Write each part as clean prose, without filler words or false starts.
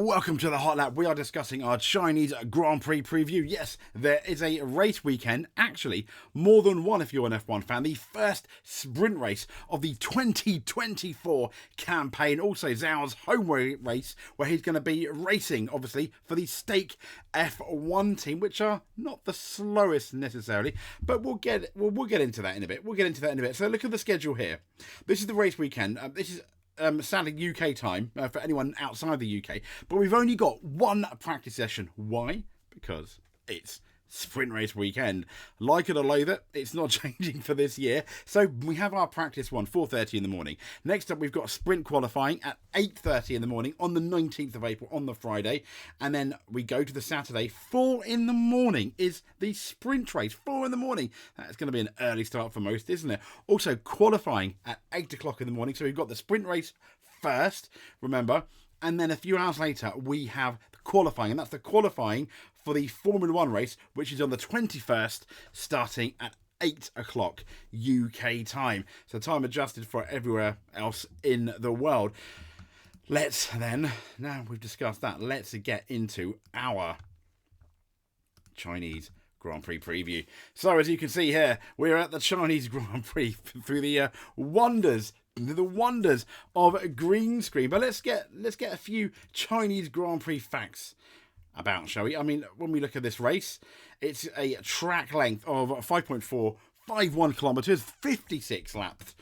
welcome to the Hot Lap. We are discussing our Chinese Grand Prix preview. Yes, there is a race weekend, actually more than one if you're an F1 fan. The first sprint race of the 2024 campaign. Also Zhao's home race where he's going to be racing, obviously, for the stake F1 team, which are not the slowest necessarily, but we'll get into that in a bit. So look at the schedule here. This is the race weekend. This is sadly UK time for anyone outside the UK, but we've only got one practice session. Why? Because it's sprint race weekend. Like it or loathe it, it's not changing for this year. So we have our practice one, 4:30 in the morning. Next up, we've got sprint qualifying at 8:30 in the morning on the 19th of April on the Friday. And then we go to the Saturday. 4 in the morning is the sprint race. 4 in the morning. That's going to be an early start for most, isn't it? Also qualifying at 8 o'clock in the morning. So we've got the sprint race first, remember. And then a few hours later, we have the qualifying. And that's the qualifying for the Formula 1 race, which is on the 21st, starting at 8 o'clock UK time. So time adjusted for everywhere else in the world. Let's then, now we've discussed that, let's get into our Chinese Grand Prix preview. So as you can see here, we're at the Chinese Grand Prix through the wonders of green screen. But let's get a few Chinese Grand Prix facts about, shall we? I mean, when we look at this race, it's a track length of 5.451 kilometers, 56 laps.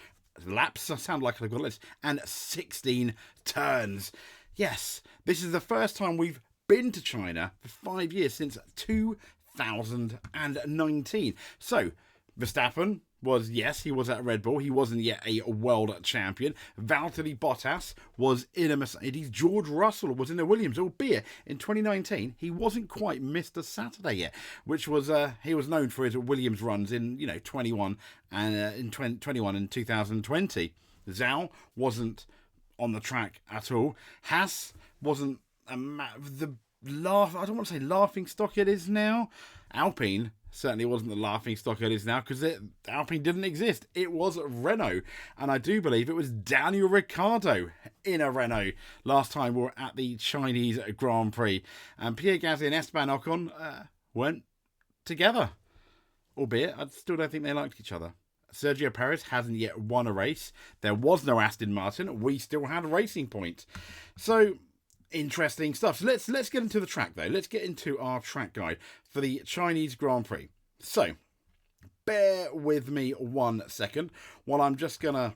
I sound like I've got this, and 16 turns. Yes, this is the first time we've been to China for 5 years, since 2019. So Verstappen was, yes, he was at Red Bull. He wasn't yet a world champion. Valtteri Bottas was in a Mercedes. George Russell was in a Williams, albeit in 2019 he wasn't quite Mr. Saturday yet, which was he was known for his Williams runs in 21 and in 21 and 2020. Zhao wasn't on the track at all. Haas wasn't I don't want to say laughing stock it is now. Alpine certainly wasn't the laughing stock it is now, because Alpine didn't exist. It was Renault, and I do believe it was Daniel Ricciardo in a Renault last time we were at the Chinese Grand Prix, and Pierre Gasly and Esteban Ocon weren't together, albeit I still don't think they liked each other. Sergio Perez hasn't yet won a race. There was no Aston Martin. We still had Racing Point. So interesting stuff. So let's get into the track though. Let's get into our track guide for the Chinese Grand Prix. So bear with me 1 second while I'm just gonna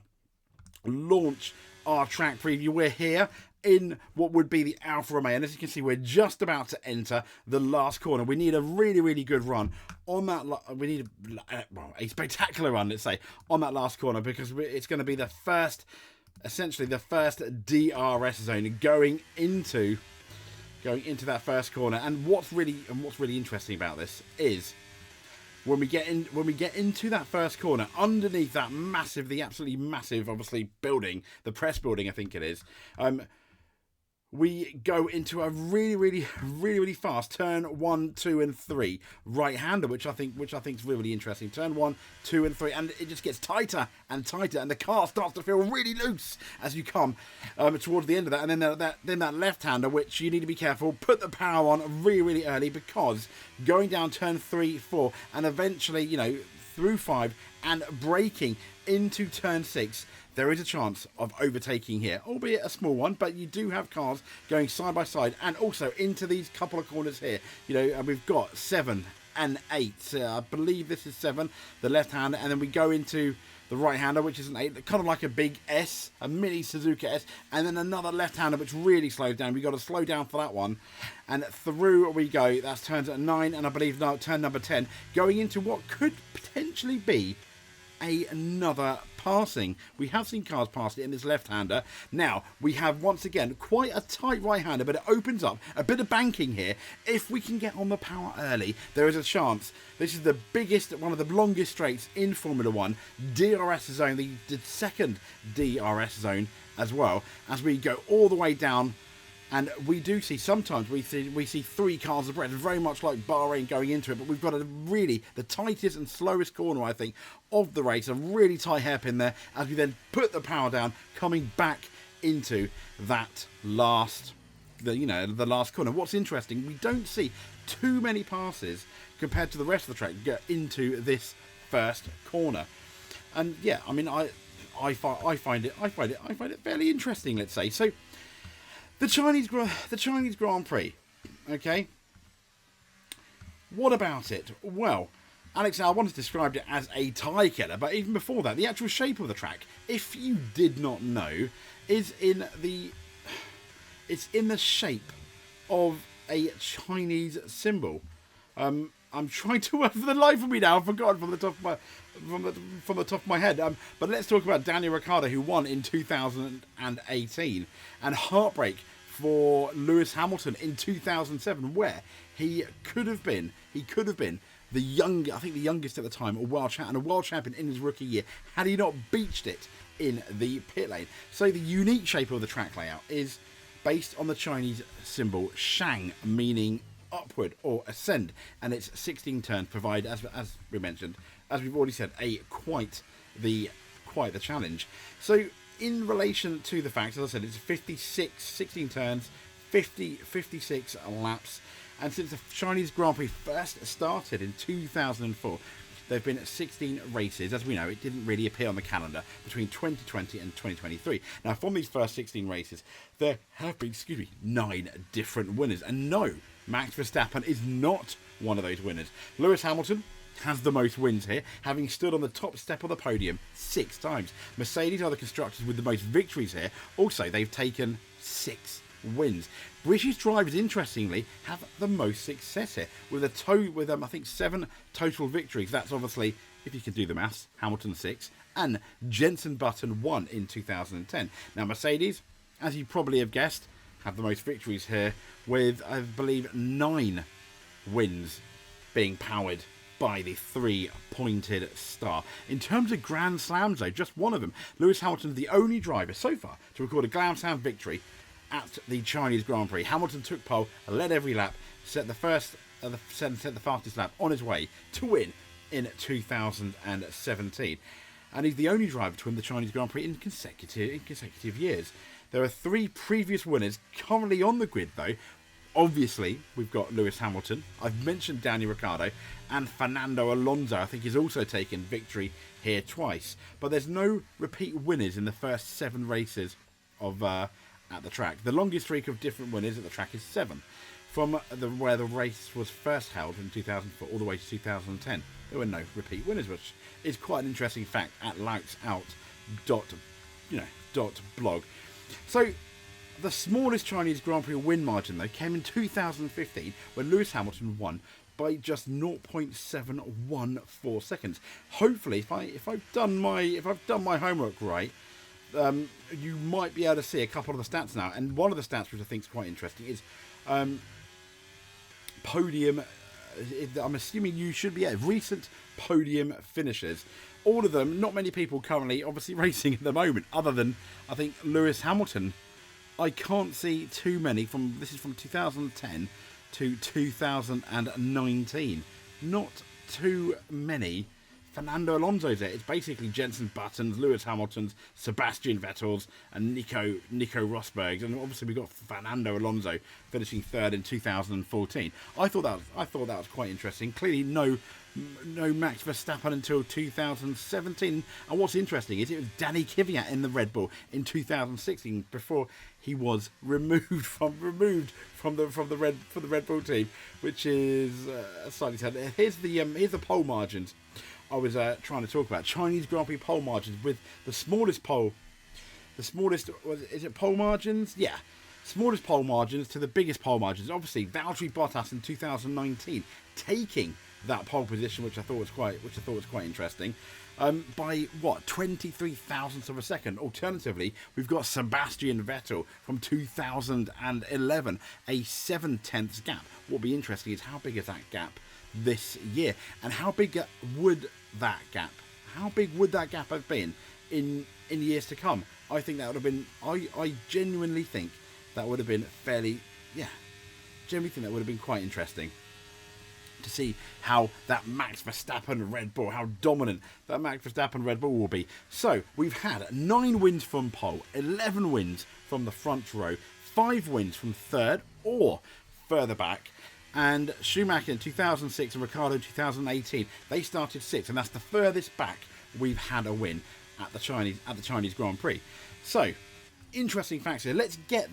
launch our track preview. We're here in what would be the Alfa Romeo, and as you can see, we're just about to enter the last corner. We need a really good run on that. We need a spectacular run, let's say, on that last corner, because it's going to be essentially the first DRS zone going into that first corner. And what's really interesting about this is when we get into that first corner, underneath that the absolutely massive, obviously, building, the press building, I think it is, we go into a really fast turn 1, 2, and 3 right-hander, which I think is really interesting. Turn 1, 2, and 3, and it just gets tighter and tighter, and the car starts to feel really loose as you come towards the end of that. And then that left-hander, which you need to be careful. Put the power on really early, because going down turn 3, 4, and eventually through 5 and braking into turn 6. There is a chance of overtaking here, albeit a small one, but you do have cars going side by side, and also into these couple of corners here. And we've got 7 and 8. I believe this is 7, the left-hander, and then we go into the right-hander, which is an 8, kind of like a big S, a mini Suzuka S, and then another left-hander, which really slows down. We've got to slow down for that one, and through we go. That's turns at 9, and I believe now turn number 10, going into what could potentially be another passing. We have seen cars pass it in this left-hander. Now, we have, once again, quite a tight right-hander, but it opens up a bit of banking here. If we can get on the power early, there is a chance. This is the biggest, one of the longest straights in Formula 1. DRS zone, the second DRS zone as well, as we go all the way down. And we do see, sometimes we see 3 cars abreast, very much like Bahrain going into it, but we've got the tightest and slowest corner, I think, of the race. A really tight hairpin there, as we then put the power down, coming back into that last the last corner. What's interesting, we don't see too many passes compared to the rest of the track get into this first corner, and yeah, I mean, I find it fairly interesting. Let's say so. The Chinese Grand Prix, okay. What about it? Well, Alex Albon has described it as a tie killer, but even before that, the actual shape of the track, if you did not know, is in the shape of a Chinese symbol. I'm trying to, for the life of me now, I've forgotten from the top of my head. But let's talk about Daniel Ricciardo, who won in 2018, and heartbreak for Lewis Hamilton in 2007, where he could have been the youngest at the time, a world champion in his rookie year, had he not beached it in the pit lane. So the unique shape of the track layout is based on the Chinese symbol Shang, meaning upward or ascend, and its 16 turns provide, as we mentioned, as we've already said, quite the challenge. So in relation to the fact, as I said, it's 16 turns, 56 laps, and since the Chinese Grand Prix first started in 2004, there have been 16 races. As we know, it didn't really appear on the calendar between 2020 and 2023. Now, from these first 16 races, there have been, 9 different winners. And no, Max Verstappen is not one of those winners. Lewis Hamilton has the most wins here, having stood on the top step of the podium 6 times. Mercedes are the constructors with the most victories here. Also, they've taken 6 wins. British drivers, interestingly, have the most success here, with I think 7 total victories. That's obviously, if you can do the maths, Hamilton 6 and Jenson Button 1 in 2010. Now, Mercedes, as you probably have guessed, have the most victories here, with, I believe, 9 wins being powered by the 3-pointed star. In terms of Grand Slams, though, just one of them, Lewis Hamilton is the only driver so far to record a Grand Slam victory at the Chinese Grand Prix. Hamilton took pole, led every lap, set the fastest lap on his way to win in 2017. And he's the only driver to win the Chinese Grand Prix in consecutive years. There are 3 previous winners currently on the grid, though. Obviously, we've got Lewis Hamilton. I've mentioned Daniel Ricciardo, and Fernando Alonso, I think, has also taken victory here twice. But there's no repeat winners in the first 7 races of at the track. The longest streak of different winners at the track is 7, from where the race was first held in 2004 all the way to 2010. There were no repeat winners, which is quite an interesting fact at louts.blog. So the smallest Chinese Grand Prix win margin, though, came in 2015 when Lewis Hamilton won by just 0.714 seconds. Hopefully, if I've done my homework right, you might be able to see a couple of the stats now. And one of the stats, which I think is quite interesting, is podium. I'm assuming you should be recent podium finishes. All of them, not many people currently obviously racing at the moment, other than, I think, Lewis Hamilton. I can't see too many this is from 2010 to 2019. Not too many. Fernando Alonso's there. It's basically Jenson Button's, Lewis Hamilton's, Sebastian Vettel's, and Nico Rosberg's, and obviously we got Fernando Alonso finishing 3rd in 2014. I thought that was quite interesting. Clearly, no Max Verstappen until 2017. And what's interesting is it was Danny Kvyat in the Red Bull in 2016 before he was removed from the Red Bull team, which is slightly sad. Here's the pole margins I was trying to talk about. Chinese Grand Prix pole margins, with the smallest pole. Is it pole margins? Yeah. Smallest pole margins to the biggest pole margins. Obviously, Valtteri Bottas in 2019 taking that pole position, which I thought was quite interesting, by 23 thousandths of a second. Alternatively, we've got Sebastian Vettel from 2011, a 7/10 gap. What will be interesting is how big is that gap this year, and how big would that gap have been in years to come? I think that would have been. I genuinely think that would have been quite interesting to see how that Max Verstappen Red Bull, how dominant that Max Verstappen Red Bull will be. So we've had 9 wins from pole, 11 wins from the front row, 5 wins from third or further back. And Schumacher in 2006 and Ricciardo in 2018, they started 6th, and that's the furthest back we've had a win at the Chinese Grand Prix. So, interesting facts here. Let's get,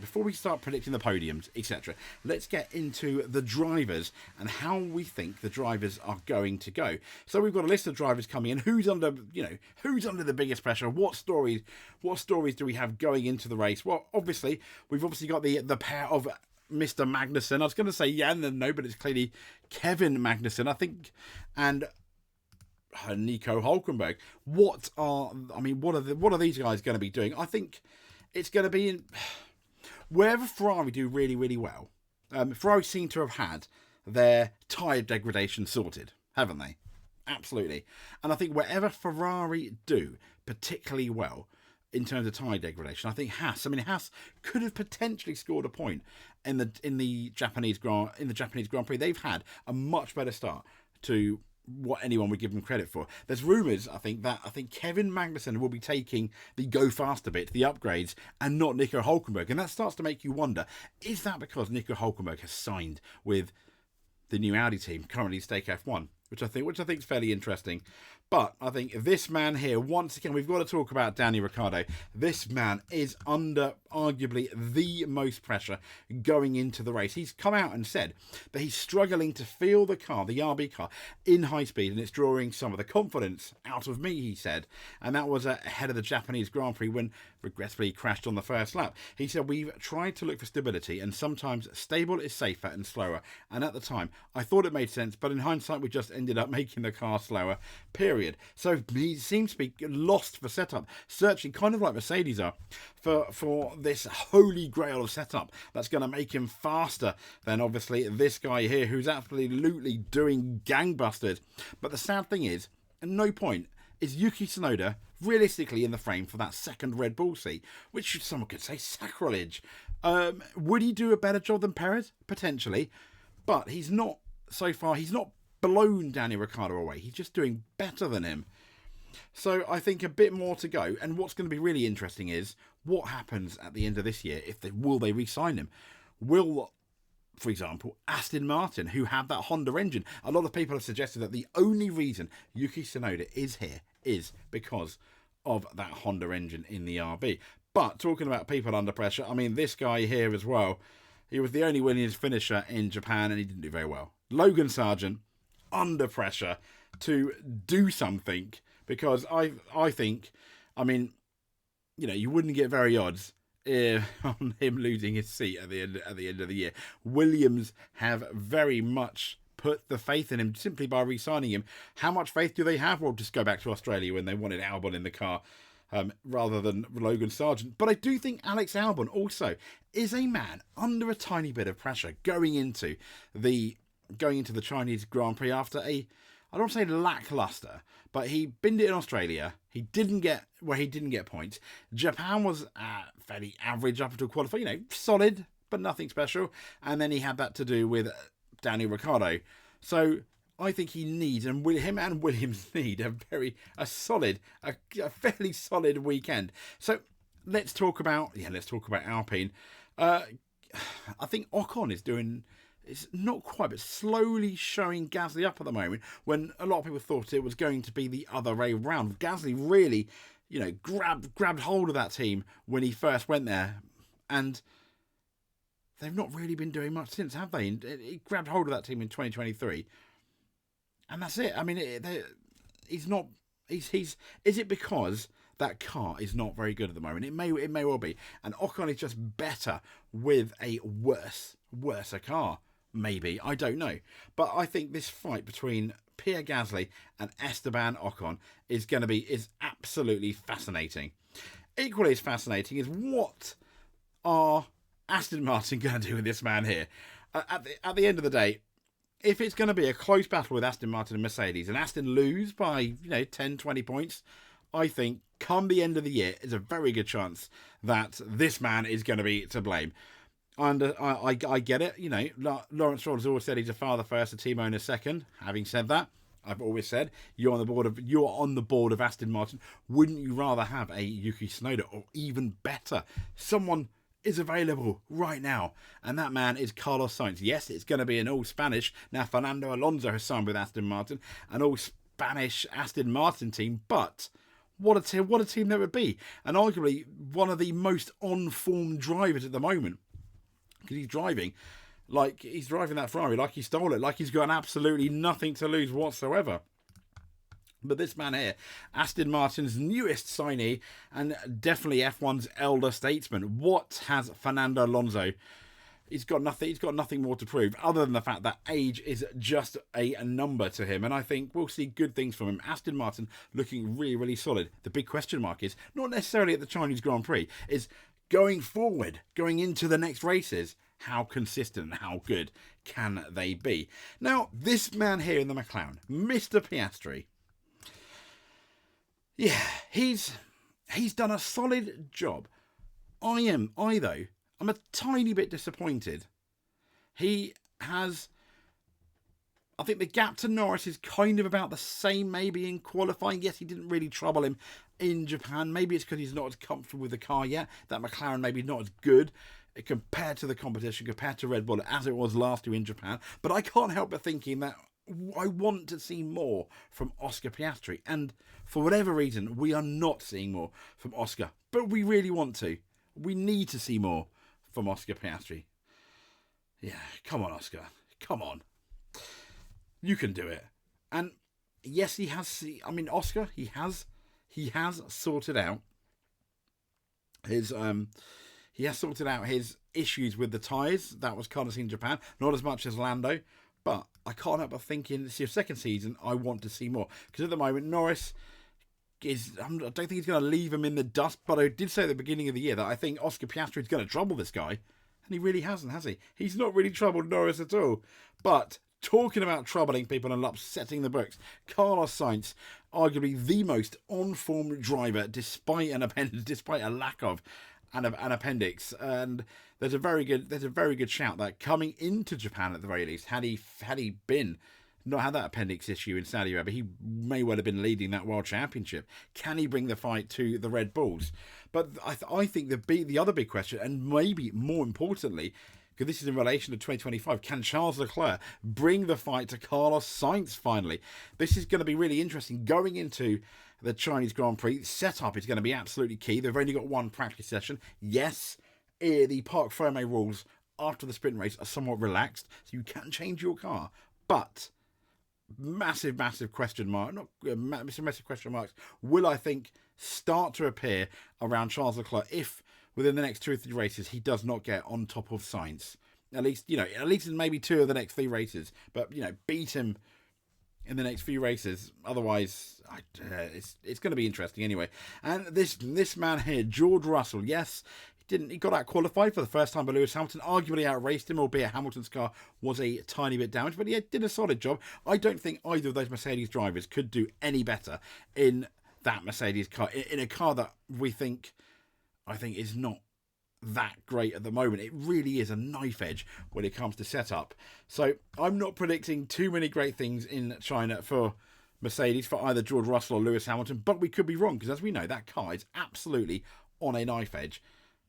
before we start predicting the podiums, etc., let's get into the drivers and how we think the drivers are going to go. So we've got a list of drivers coming in. Who's under the biggest pressure? What stories do we have going into the race? Well, we've got the pair of Mr. Magnussen. I was going to say Jan and no, but it's clearly Kevin Magnussen, I think, and Nico Hülkenberg. What are these guys going to be doing? I think it's going to be in wherever Ferrari do really, really well. Ferrari seem to have had their tyre degradation sorted, haven't they? Absolutely. And I think wherever Ferrari do particularly well in terms of tyre degradation, I think Haas could have potentially scored a point in the Japanese Grand Prix. They've had a much better start to what anyone would give them credit for. There's rumours, I think Kevin Magnussen will be taking the go faster bit, the upgrades, and not Nico Hülkenberg. And that starts to make you wonder, is that because Nico Hülkenberg has signed with the new Audi team, currently Stake F1, which I think is fairly interesting. But I think this man here, once again, we've got to talk about Danny Ricciardo. This man is under arguably the most pressure going into the race. He's come out and said that he's struggling to feel the car, the RB car, in high speed, and it's drawing some of the confidence out of me, he said. And that was ahead of the Japanese Grand Prix when regretfully crashed on the first lap. He said, we've tried to look for stability, and sometimes stable is safer and slower. And at the time, I thought it made sense, but in hindsight, we just ended up making the car slower, period. So he seems to be lost for setup, searching kind of like Mercedes are for this holy grail of setup that's going to make him faster than obviously this guy here who's absolutely doing gangbusters. But the sad thing is, at no point is Yuki Tsunoda realistically in the frame for that second Red Bull seat, which someone could say sacrilege. Would he do a better job than Perez? Potentially, but he's not so far. He's not blown Danny Ricciardo away. He's just doing better than him. So I think a bit more to go. And what's going to be really interesting is what happens at the end of this year. Will they re-sign him? Will, for example, Aston Martin, who have that Honda engine, a lot of people have suggested that the only reason Yuki Tsunoda is here is because of that Honda engine in the RB. But talking about people under pressure, I mean, this guy here as well, he was the only Williams finisher in Japan and he didn't do very well. Logan Sargent, under pressure to do something, because I think, I mean, you wouldn't get very odds on him losing his seat at the end of the year. Williams have very much put the faith in him simply by re-signing him. How much faith do they have? Well, just go back to Australia when they wanted Albon in the car rather than Logan Sargent. But I do think Alex Albon also is a man under a tiny bit of pressure going into the Chinese Grand Prix after I don't want to say lackluster, but he binned it in Australia. He didn't get points. Japan was fairly average up until qualifying, solid, but nothing special. And then he had that to do with Danny Ricciardo. So I think he needs, and him and Williams need a fairly solid weekend. So let's talk about Alpine. I think Ocon is doing. It's not quite, but slowly showing Gasly up at the moment, when a lot of people thought it was going to be the other way around. Gasly really, grabbed hold of that team when he first went there, and they've not really been doing much since, have they? He grabbed hold of that team in 2023, and that's it. I mean, he's not. Is it because that car is not very good at the moment? It may well be, and Ocon is just better with a worse car. Maybe, I don't know. But I think this fight between Pierre Gasly and Esteban Ocon is absolutely fascinating. Equally as fascinating is what are Aston Martin going to do with this man here? At the end of the day, if it's going to be a close battle with Aston Martin and Mercedes, and Aston lose by 10, 20 points, I think come the end of the year, there's a very good chance that this man is going to be to blame. And I get it. Lawrence Stroll has always said he's a father first, a team owner second. Having said that, I've always said you're on the board of Aston Martin. Wouldn't you rather have a Yuki Tsunoda, or even better, someone is available right now, and that man is Carlos Sainz. Yes, it's going to be an all-Spanish. Now, Fernando Alonso has signed with Aston Martin, an all-Spanish Aston Martin team, but what a team that would be. And arguably one of the most on-form drivers at the moment, because he's driving that Ferrari like he stole it, like he's got absolutely nothing to lose whatsoever. But this man here, Aston Martin's newest signee, and definitely F1's elder statesman. What has Fernando Alonso? He's got nothing more to prove other than the fact that age is just a number to him. And I think we'll see good things from him. Aston Martin looking really, really solid. The big question mark is not necessarily at the Chinese Grand Prix, is going forward, going into the next races. How consistent and how good can they be? Now, this man here in the McLaren, Mr. Piastri. Yeah, he's done a solid job. I'm a tiny bit disappointed. I think the gap to Norris is kind of about the same, maybe in qualifying. Yes, he didn't really trouble him in Japan. Maybe it's because he's not as comfortable with the car yet. That McLaren maybe not as good compared to the competition, compared to Red Bull, as it was last year in Japan. But I can't help but thinking that I want to see more from Oscar Piastri. And for whatever reason, we are not seeing more from Oscar. But we really want to. We need to see more from Oscar Piastri. Yeah, come on, Oscar. Come on. You can do it. And yes, he has. I mean, Oscar, he has sorted out his issues with the tyres. That was kind of seen in Japan. Not as much as Lando. But I can't help but thinking, it's your second season, I want to see more. Because at the moment, Norris I don't think he's going to leave him in the dust. But I did say at the beginning of the year that I think Oscar Piastri is going to trouble this guy. And he really hasn't, has he? He's not really troubled Norris at all. But talking about troubling people and upsetting the books, Carlos Sainz, arguably the most on-form driver, despite a lack of an appendix. And there's a very good shout that coming into Japan at the very least, had he not had that appendix issue in Saudi Arabia, he may well have been leading that World Championship. Can he bring the fight to the Red Bulls? But I think the other big question, and maybe more importantly, because this is in relation to 2025, can Charles Leclerc bring the fight to Carlos Sainz finally? This is going to be really interesting going into the Chinese Grand Prix. Setup is going to be absolutely key. They've only got one practice session. Yes, the Parc Ferme rules after the sprint race are somewhat relaxed, so you can change your car. But massive question marks will, I think, start to appear around Charles Leclerc if within the next 2 or 3 races he does not get on top of Sainz. At least in maybe 2 of the next 3 races. But beat him in the next few races. Otherwise, it's going to be interesting anyway. And this man here, George Russell, yes, he got out qualified for the first time by Lewis Hamilton, arguably outraced him, albeit Hamilton's car was a tiny bit damaged, but he did a solid job. I don't think either of those Mercedes drivers could do any better in that Mercedes car, in a car that I think is not that great at the moment. It really is a knife edge when it comes to setup. So I'm not predicting too many great things in China for Mercedes, for either George Russell or Lewis Hamilton, but we could be wrong, because as we know, that car is absolutely on a knife edge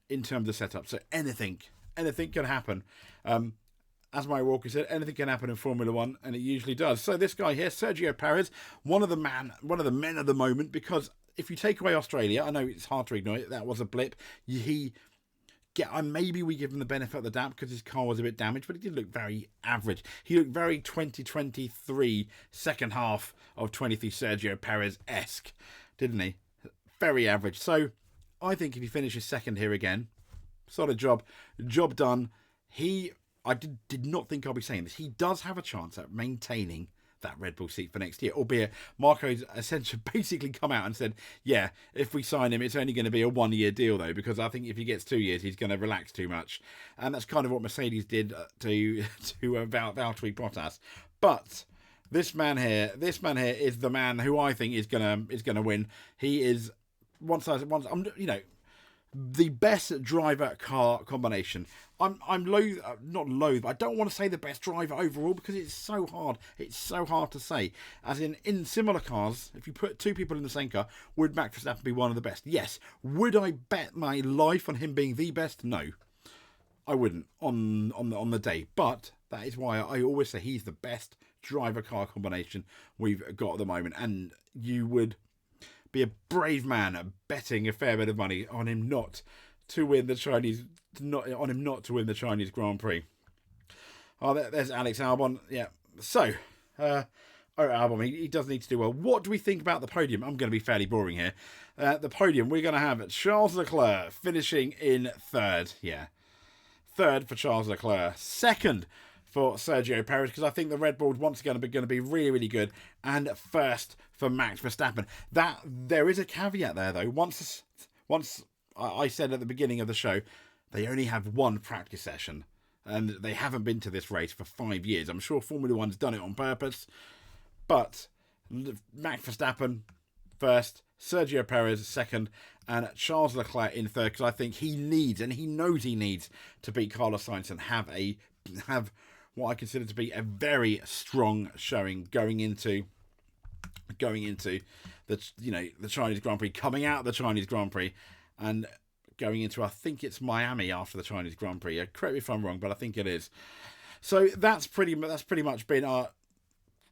in terms of setup. So anything can happen. As Mike Walker said, anything can happen in Formula One, and it usually does. So this guy here, Sergio Perez, one of the men of the moment, because if you take away Australia, I know it's hard to ignore it, that was a blip. Maybe we give him the benefit of the doubt because his car was a bit damaged, but he did look very average. He looked very 2023, second half of 23 Sergio Perez-esque, didn't he? Very average. So I think if he finishes second here again, solid job done. I did not think I'll be saying this. He does have a chance at maintaining that Red Bull seat for next year, albeit Marco's essentially basically come out and said, yeah, if we sign him, it's only going to be a 1-year deal though, because I think if he gets 2 years, he's going to relax too much. And that's kind of what Mercedes did to Valtteri Bottas. But this man here is the man who I think is gonna win. He is the best driver car combination. I'm not loath. I don't want to say the best driver overall because it's so hard. It's so hard to say. As in similar cars, if you put 2 people in the same car, would Max Verstappen be one of the best? Yes. Would I bet my life on him being the best? No. I wouldn't on the day. But that is why I always say he's the best driver car combination we've got at the moment. And you would be a brave man at betting a fair bit of money on him not to win the Chinese Grand Prix. Oh, there's Alex Albon. Yeah. So, Albon, he does need to do well. What do we think about the podium? I'm going to be fairly boring here. The podium, we're going to have Charles Leclerc finishing in third. Yeah. Third for Charles Leclerc. Second for Sergio Perez, because I think the Red Bull once again are going to be really, really good. And first for Max Verstappen. There is a caveat there, though. Once I said at the beginning of the show, they only have one practice session. And they haven't been to this race for 5 years. I'm sure Formula One's done it on purpose. But Max Verstappen first, Sergio Perez second, and Charles Leclerc in third, because I think he needs, and he knows he needs, to beat Carlos Sainz and have what I consider to be a very strong showing going into the Chinese Grand Prix, coming out of the Chinese Grand Prix, and going into, I think it's Miami after the Chinese Grand Prix. Correct me if I'm wrong, but I think it is. So that's pretty much been our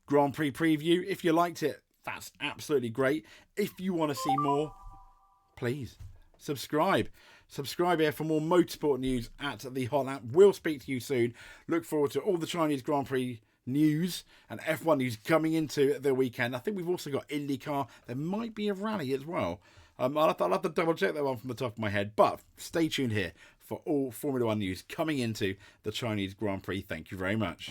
Grand Prix preview. If you liked it, that's absolutely great. If you want to see more, please subscribe. Subscribe here for more motorsport news at the Hot Lap. We'll speak to you soon. Look forward to all the Chinese Grand Prix news and F1 news coming into the weekend. I think we've also got IndyCar. There might be a rally as well. I'll have to double check that one from the top of my head. But stay tuned here for all Formula One news coming into the Chinese Grand Prix. Thank you very much.